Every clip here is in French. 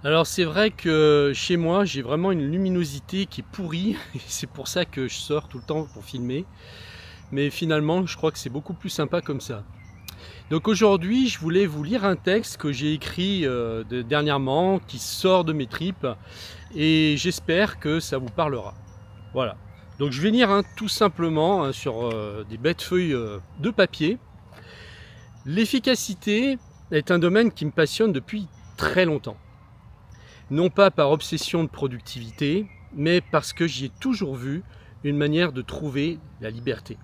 Alors c'est vrai que chez moi j'ai vraiment une luminosité qui est pourrie et c'est pour ça que je sors tout le temps pour filmer. Mais finalement je crois que c'est beaucoup plus sympa comme ça. Donc aujourd'hui je voulais vous lire un texte que j'ai écrit dernièrement qui sort de mes tripes et j'espère que ça vous parlera. Voilà. Donc je vais lire tout simplement sur des bêtes feuilles de papier. L'efficacité est un domaine qui me passionne depuis très longtemps. Non pas par obsession de productivité, mais parce que j'y ai toujours vu une manière de trouver la liberté.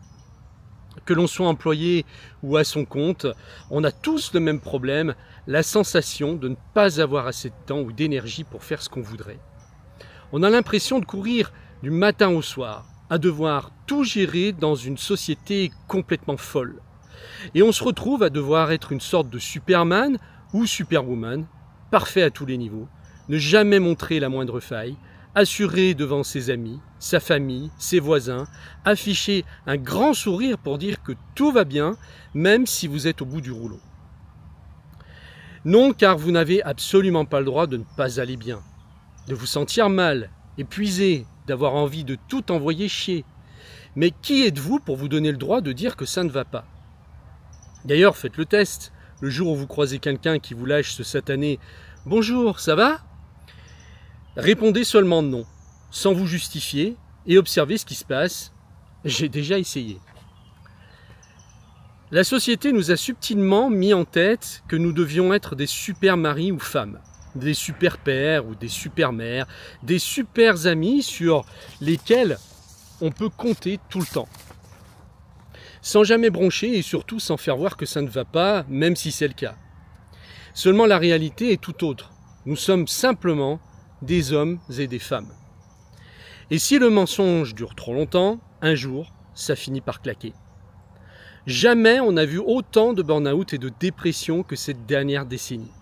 Que l'on soit employé ou à son compte, on a tous le même problème, la sensation de ne pas avoir assez de temps ou d'énergie pour faire ce qu'on voudrait. On a l'impression de courir du matin au soir, à devoir tout gérer dans une société complètement folle. Et on se retrouve à devoir être une sorte de Superman ou Superwoman, parfait à tous les niveaux, ne jamais montrer la moindre faille, assurer devant ses amis, sa famille, ses voisins, afficher un grand sourire pour dire que tout va bien, même si vous êtes au bout du rouleau. Non, car vous n'avez absolument pas le droit de ne pas aller bien, de vous sentir mal, épuisé, d'avoir envie de tout envoyer chier. Mais qui êtes-vous pour vous donner le droit de dire que ça ne va pas? D'ailleurs, faites le test. Le jour où vous croisez quelqu'un qui vous lâche ce satané « Bonjour, ça va ?» Répondez seulement non, sans vous justifier, et observez ce qui se passe. J'ai déjà essayé. La société nous a subtilement mis en tête que nous devions être des super maris ou femmes, des super pères ou des super mères, des super amis sur lesquels on peut compter tout le temps. Sans jamais broncher et surtout sans faire voir que ça ne va pas, même si c'est le cas. Seulement la réalité est tout autre. Nous sommes simplement des hommes et des femmes. Et si le mensonge dure trop longtemps, un jour, ça finit par claquer. Jamais on n'a vu autant de burn-out et de dépression que cette dernière décennie.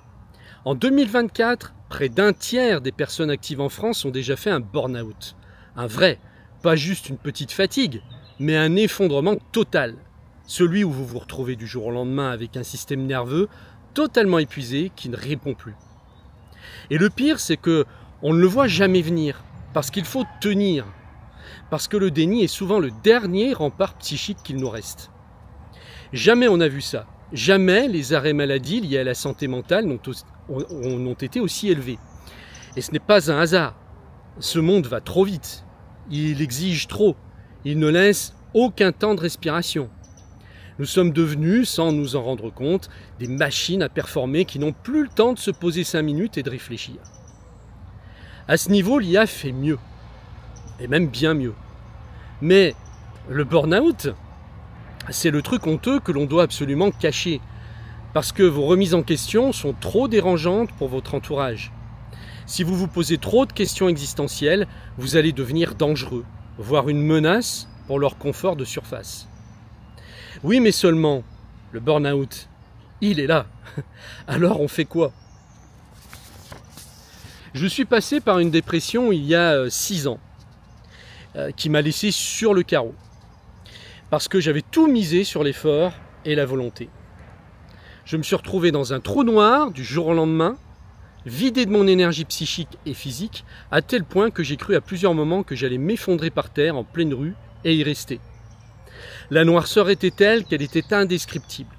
En 2024, près d'un tiers des personnes actives en France ont déjà fait un burn-out. Un vrai, pas juste une petite fatigue, mais un effondrement total. Celui où vous vous retrouvez du jour au lendemain avec un système nerveux totalement épuisé qui ne répond plus. Et le pire, c'est que on ne le voit jamais venir, parce qu'il faut tenir, parce que le déni est souvent le dernier rempart psychique qu'il nous reste. Jamais on n'a vu ça. Jamais les arrêts maladie liés à la santé mentale n'ont été aussi élevés. Et ce n'est pas un hasard. Ce monde va trop vite. Il exige trop. Il ne laisse aucun temps de respiration. Nous sommes devenus, sans nous en rendre compte, des machines à performer qui n'ont plus le temps de se poser 5 minutes et de réfléchir. À ce niveau, l'IA fait mieux, et même bien mieux. Mais le burn-out, c'est le truc honteux que l'on doit absolument cacher, parce que vos remises en question sont trop dérangeantes pour votre entourage. Si vous vous posez trop de questions existentielles, vous allez devenir dangereux, voire une menace pour leur confort de surface. Oui, mais seulement, le burn-out, il est là. Alors on fait quoi? Je suis passé par une dépression il y a 6 ans, qui m'a laissé sur le carreau, parce que j'avais tout misé sur l'effort et la volonté. Je me suis retrouvé dans un trou noir du jour au lendemain, vidé de mon énergie psychique et physique, à tel point que j'ai cru à plusieurs moments que j'allais m'effondrer par terre en pleine rue et y rester. La noirceur était telle qu'elle était indescriptible.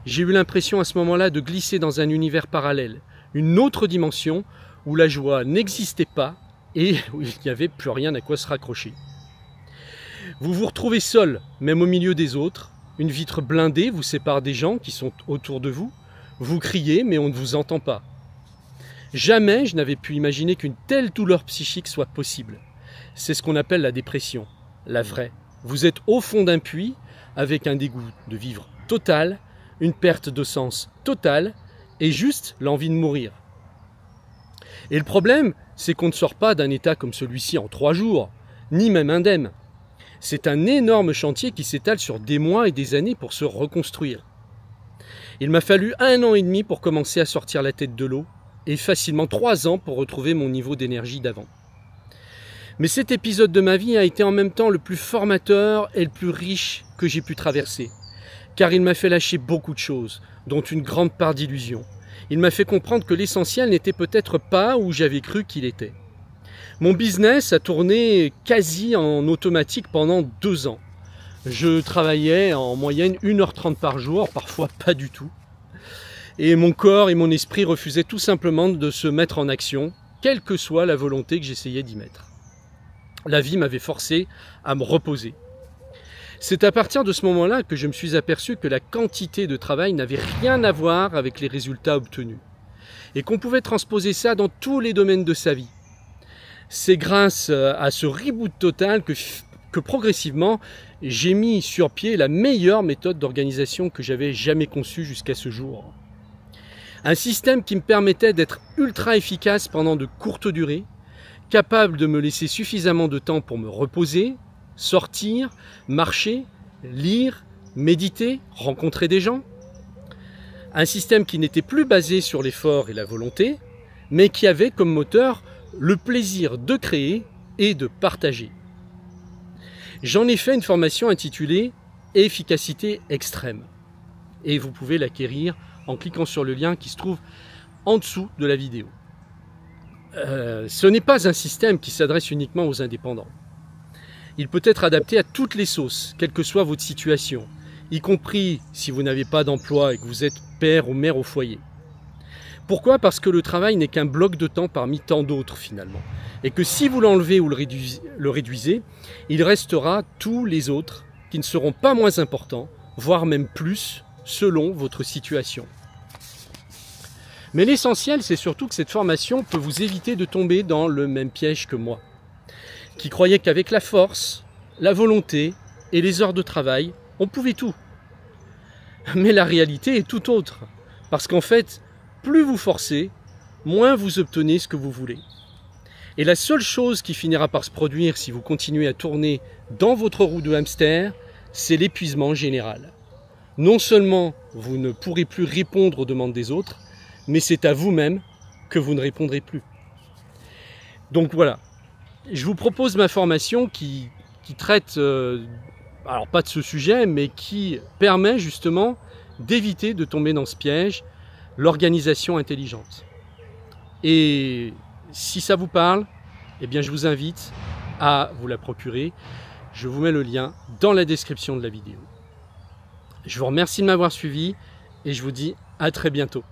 J'ai eu l'impression à ce moment-là de glisser dans un univers parallèle, une autre dimension où la joie n'existait pas et où il n'y avait plus rien à quoi se raccrocher. Vous vous retrouvez seul, même au milieu des autres. Une vitre blindée vous sépare des gens qui sont autour de vous. Vous criez, mais on ne vous entend pas. Jamais je n'avais pu imaginer qu'une telle douleur psychique soit possible. C'est ce qu'on appelle la dépression, la vraie. Vous êtes au fond d'un puits, avec un dégoût de vivre total, une perte de sens totale, et juste l'envie de mourir. Et le problème, c'est qu'on ne sort pas d'un état comme celui-ci en 3 jours, ni même indemne. C'est un énorme chantier qui s'étale sur des mois et des années pour se reconstruire. Il m'a fallu 1 an et demi pour commencer à sortir la tête de l'eau, et facilement 3 ans pour retrouver mon niveau d'énergie d'avant. Mais cet épisode de ma vie a été en même temps le plus formateur et le plus riche que j'ai pu traverser, car il m'a fait lâcher beaucoup de choses, dont une grande part d'illusions. Il m'a fait comprendre que l'essentiel n'était peut-être pas où j'avais cru qu'il était. Mon business a tourné quasi en automatique pendant 2 ans. Je travaillais en moyenne 1h30 par jour, parfois pas du tout. Et mon corps et mon esprit refusaient tout simplement de se mettre en action, quelle que soit la volonté que j'essayais d'y mettre. La vie m'avait forcé à me reposer. C'est à partir de ce moment-là que je me suis aperçu que la quantité de travail n'avait rien à voir avec les résultats obtenus. Et qu'on pouvait transposer ça dans tous les domaines de sa vie. C'est grâce à ce reboot total que progressivement, j'ai mis sur pied la meilleure méthode d'organisation que j'avais jamais conçue jusqu'à ce jour. Un système qui me permettait d'être ultra efficace pendant de courtes durées, capable de me laisser suffisamment de temps pour me reposer, sortir, marcher, lire, méditer, rencontrer des gens. Un système qui n'était plus basé sur l'effort et la volonté, mais qui avait comme moteur le plaisir de créer et de partager. J'en ai fait une formation intitulée « Efficacité extrême » et vous pouvez l'acquérir en cliquant sur le lien qui se trouve en dessous de la vidéo. Ce n'est pas un système qui s'adresse uniquement aux indépendants. Il peut être adapté à toutes les sauces, quelle que soit votre situation, y compris si vous n'avez pas d'emploi et que vous êtes père ou mère au foyer. Pourquoi? Parce que le travail n'est qu'un bloc de temps parmi tant d'autres finalement. Et que si vous l'enlevez ou le réduisez, il restera tous les autres qui ne seront pas moins importants, voire même plus, selon votre situation. Mais l'essentiel, c'est surtout que cette formation peut vous éviter de tomber dans le même piège que moi, qui croyait qu'avec la force, la volonté et les heures de travail, on pouvait tout. Mais la réalité est tout autre, parce qu'en fait, plus vous forcez, moins vous obtenez ce que vous voulez. Et la seule chose qui finira par se produire si vous continuez à tourner dans votre roue de hamster, c'est l'épuisement général. Non seulement vous ne pourrez plus répondre aux demandes des autres, mais c'est à vous-même que vous ne répondrez plus. Donc voilà, je vous propose ma formation qui traite, alors pas de ce sujet, mais qui permet justement d'éviter de tomber dans ce piège, l'organisation intelligente. Et si ça vous parle, eh bien je vous invite à vous la procurer. Je vous mets le lien dans la description de la vidéo. Je vous remercie de m'avoir suivi et je vous dis à très bientôt.